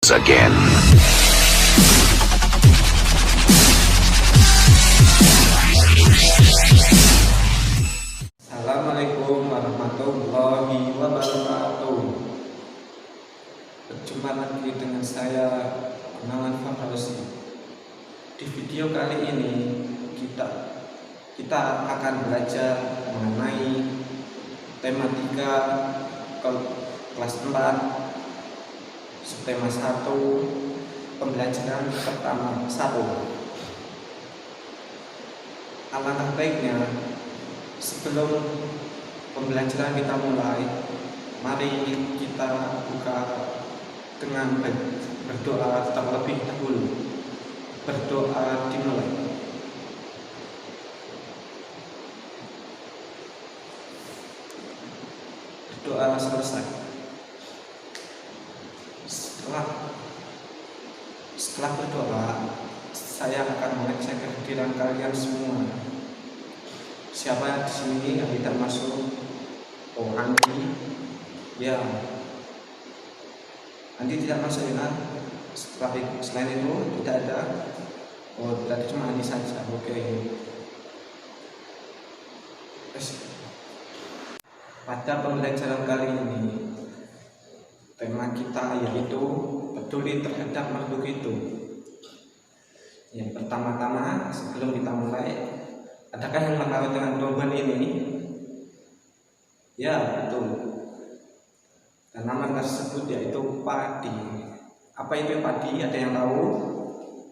starts again. Assalamualaikum warahmatullahi wabarakatuh. Berjumpa lagi dengan saya, Gunawan Fahrozi. Di video kali ini kita akan belajar mengenai tematika kelas 4 subtema 1 pembelajaran pertama 1. Alangkah baiknya sebelum pembelajaran kita mulai, mari kita buka dengan berdoa terlebih dahulu. Berdoa dimulai. Berdoa selesai. Setelah berdoa, saya akan mengecek kehadiran kalian semua. Siapa di sini yang tidak masuk? Oh, Andi. Ya, Andi tidak masuk ya. Selain itu tidak ada. Oh, tadi cuma Andi saja. Oke. Pada pembelajaran kali ini, tema kita yaitu peduli terhadap makhluk hidup. Yang pertama-tama, sebelum kita mulai, adakah yang tahu dengan tumbuhan ini? Ya, betul. Tanaman tersebut yaitu padi. Apa itu padi? Ada yang tahu?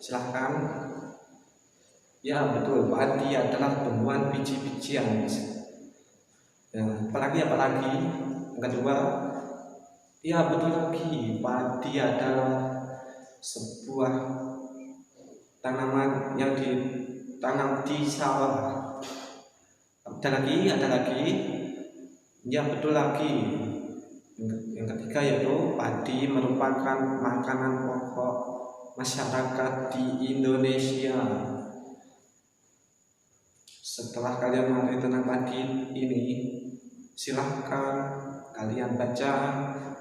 Silahkan. Ya, betul. Padi adalah tumbuhan biji-bijian. Ya, apalagi? Yang kedua, ya betul lagi. Padi adalah sebuah tanaman yang ditanam di sawah. Ada lagi. Ya betul lagi. Yang ketiga yaitu padi merupakan makanan pokok masyarakat di Indonesia. Setelah kalian mengerti tentang padi ini, silahkan kalian baca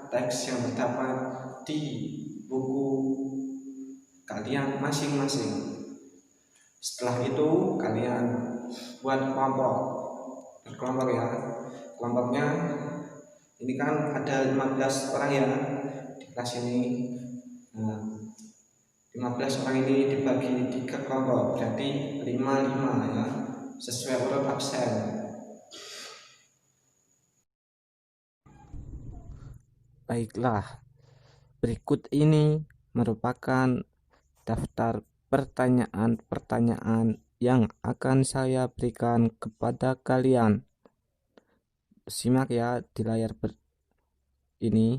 teks yang terdapat di buku kalian masing-masing. Setelah itu kalian buat berkelompok ya. Kelompoknya ini kan ada 15 orang ya di kelas ini. Nah, 15 orang ini dibagi 3 kelompok, berarti 5 ya, sesuai urut absen. Baiklah, berikut ini merupakan daftar pertanyaan-pertanyaan yang akan saya berikan kepada kalian. Simak ya di layar ini.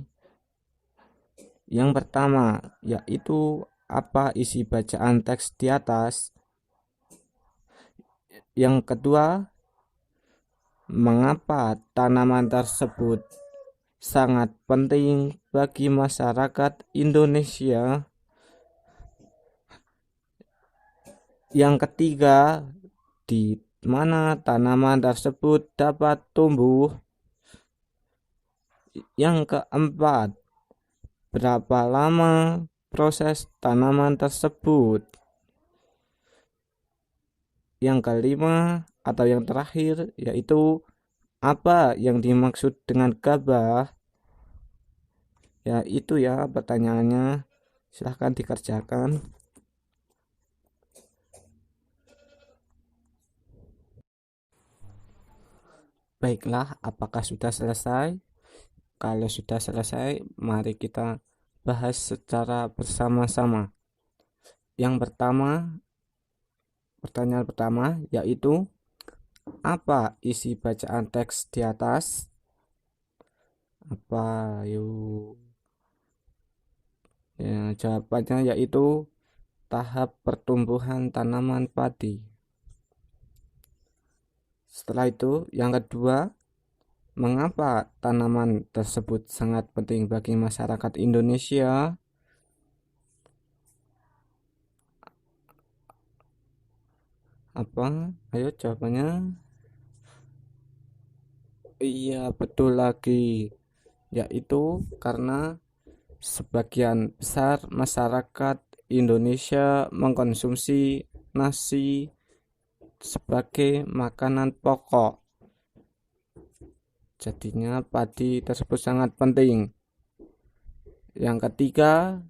Yang pertama yaitu apa isi bacaan teks di atas. Yang kedua, mengapa tanaman tersebut sangat penting bagi masyarakat Indonesia. Yang ketiga, di mana tanaman tersebut dapat tumbuh. Yang keempat, berapa lama proses tanaman tersebut. Yang kelima atau yang terakhir yaitu apa yang dimaksud dengan gabah. Ya itu ya pertanyaannya, silahkan dikerjakan. Baiklah, apakah sudah selesai? Kalau sudah selesai, mari kita bahas secara bersama-sama. Pertanyaan pertama yaitu apa isi bacaan teks di atas? Apa yuk? Ya, jawabannya yaitu tahap pertumbuhan tanaman padi. Setelah itu, yang kedua, mengapa tanaman tersebut sangat penting bagi masyarakat Indonesia? Apa? Ayo jawabannya. Iya, betul lagi. Yaitu karena Sebagian besar masyarakat Indonesia mengkonsumsi nasi sebagai makanan pokok. Jadinya padi tersebut sangat penting. Yang ketiga,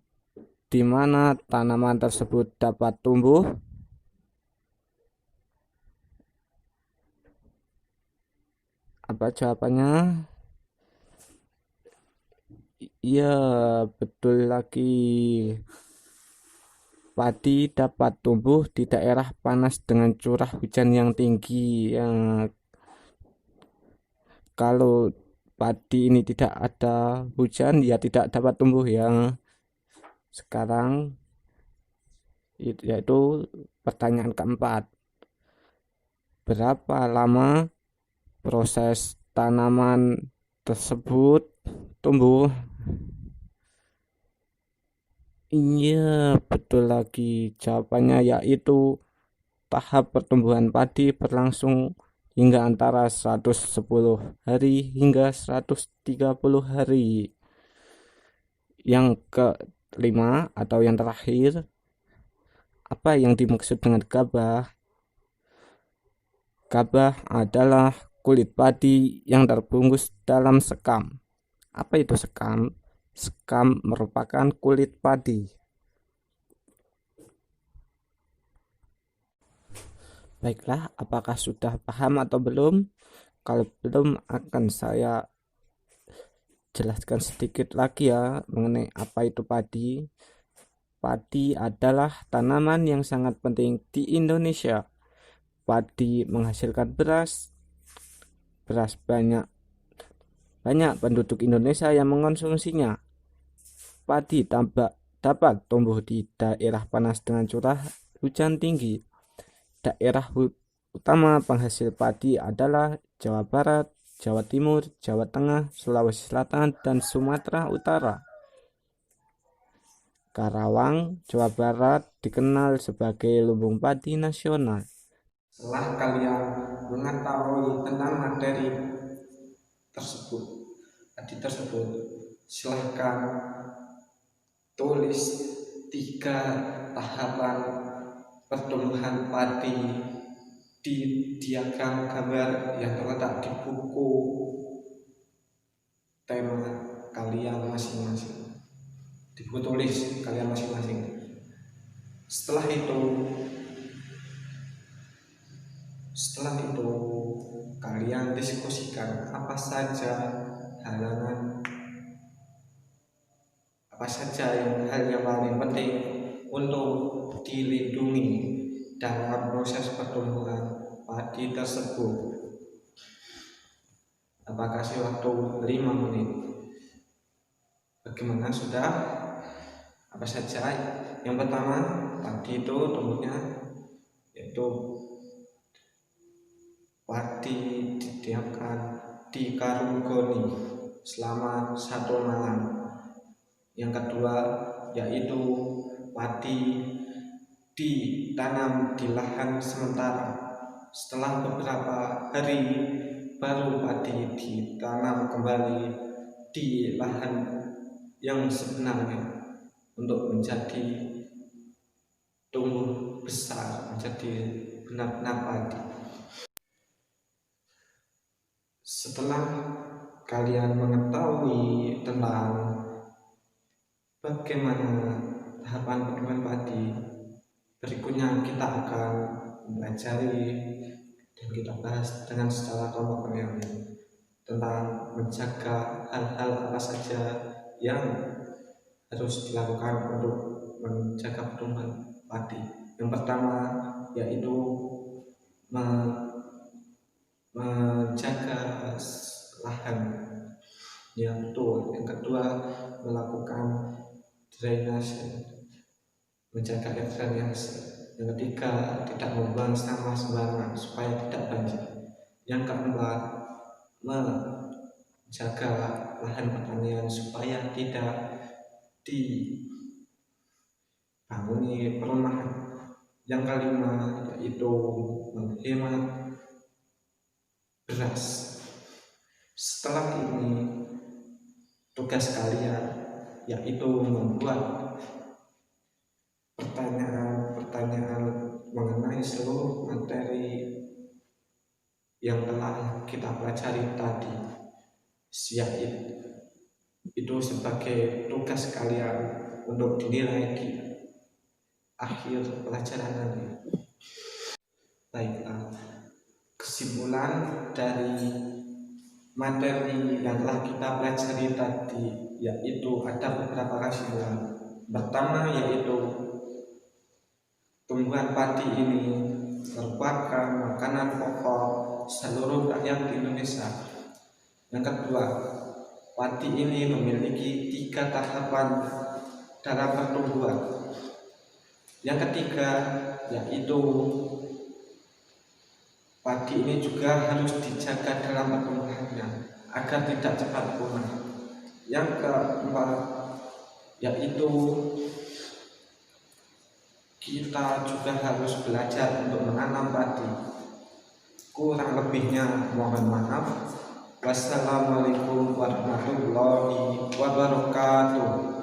di mana tanaman tersebut dapat tumbuh? Apa jawabannya? Iya, betul lagi. Padi dapat tumbuh di daerah panas dengan curah hujan yang tinggi. Kalau padi ini tidak ada hujan, ya tidak dapat tumbuh ya. Sekarang yaitu pertanyaan keempat. Berapa lama proses tanaman tersebut tumbuh? Iya, betul lagi. Jawabannya yaitu tahap pertumbuhan padi berlangsung hingga antara 110 hari hingga 130 hari. Yang kelima atau yang terakhir, apa yang dimaksud dengan gabah? Gabah adalah kulit padi yang terbungkus dalam sekam. Apa itu sekam? Sekam merupakan kulit padi. Baiklah, apakah sudah paham atau belum? Kalau belum, akan saya jelaskan sedikit lagi ya mengenai apa itu padi. Padi adalah tanaman yang sangat penting di Indonesia. Padi menghasilkan beras. Beras banyak penduduk Indonesia yang mengkonsumsinya. Padi dapat tumbuh di daerah panas dengan curah hujan tinggi. Daerah utama penghasil padi adalah Jawa Barat, Jawa Timur, Jawa Tengah, Sulawesi Selatan, dan Sumatera Utara. Karawang, Jawa Barat dikenal sebagai lumbung padi nasional. Setelah kalian mengetahui tentang materi tersebut, silahkan tulis 3 tahapan pertumbuhan padi di diagram gambar yang terletak di buku tema kalian masing-masing, di buku tulis kalian masing-masing. Setelah itu kalian diskusikan apa saja hal yang paling penting untuk dilindungi dalam proses pertumbuhan padi tersebut. Apakah kasih waktu 5 menit? Bagaimana, sudah? Apa saja? Yang pertama, padi itu tumbuhnya yaitu padi didiamkan di karung goni selama 1 malam. Yang kedua yaitu padi ditanam di lahan sementara. Setelah beberapa hari baru padi ditanam kembali di lahan yang sebenarnya untuk menjadi tumbuh besar menjadi benar-benar padi. Setelah kalian mengetahui tentang bagaimana tahapan pertumbuhan padi, berikutnya kita akan mempelajari dan kita bahas dengan secara kelompok tentang menjaga hal-hal apa saja yang harus dilakukan untuk menjaga pertumbuhan padi. Yang pertama yaitu menjaga lahan yang betul. Yang kedua, melakukan drainase, menjaga air drainase. Yang ketiga, tidak membuang sampah sembarangan supaya tidak banjir. Yang keempat, menjaga lahan pertanian supaya tidak dibanguni perumahan. Yang kelima yaitu menghemat beras. Setelah ini tugas kalian yaitu membuat pertanyaan-pertanyaan mengenai seluruh materi yang telah kita pelajari tadi. Itu sebagai tugas kalian untuk dinilai di akhir pelajaran nanti. Baiklah, kesimpulan dari materi yang telah kita pelajari tadi yaitu ada beberapa kesimpulan. Pertama yaitu tumbuhan padi ini merupakan makanan pokok seluruh rakyat Indonesia. Yang kedua, padi ini memiliki 3 tahapan dalam pertumbuhan. Yang ketiga yaitu padi ini juga harus dijaga dalam pertumbuhannya agar tidak cepat punah. Yang keempat yaitu kita juga harus belajar untuk menanam padi. Kurang lebihnya mohon maaf. Wassalamualaikum warahmatullahi wabarakatuh.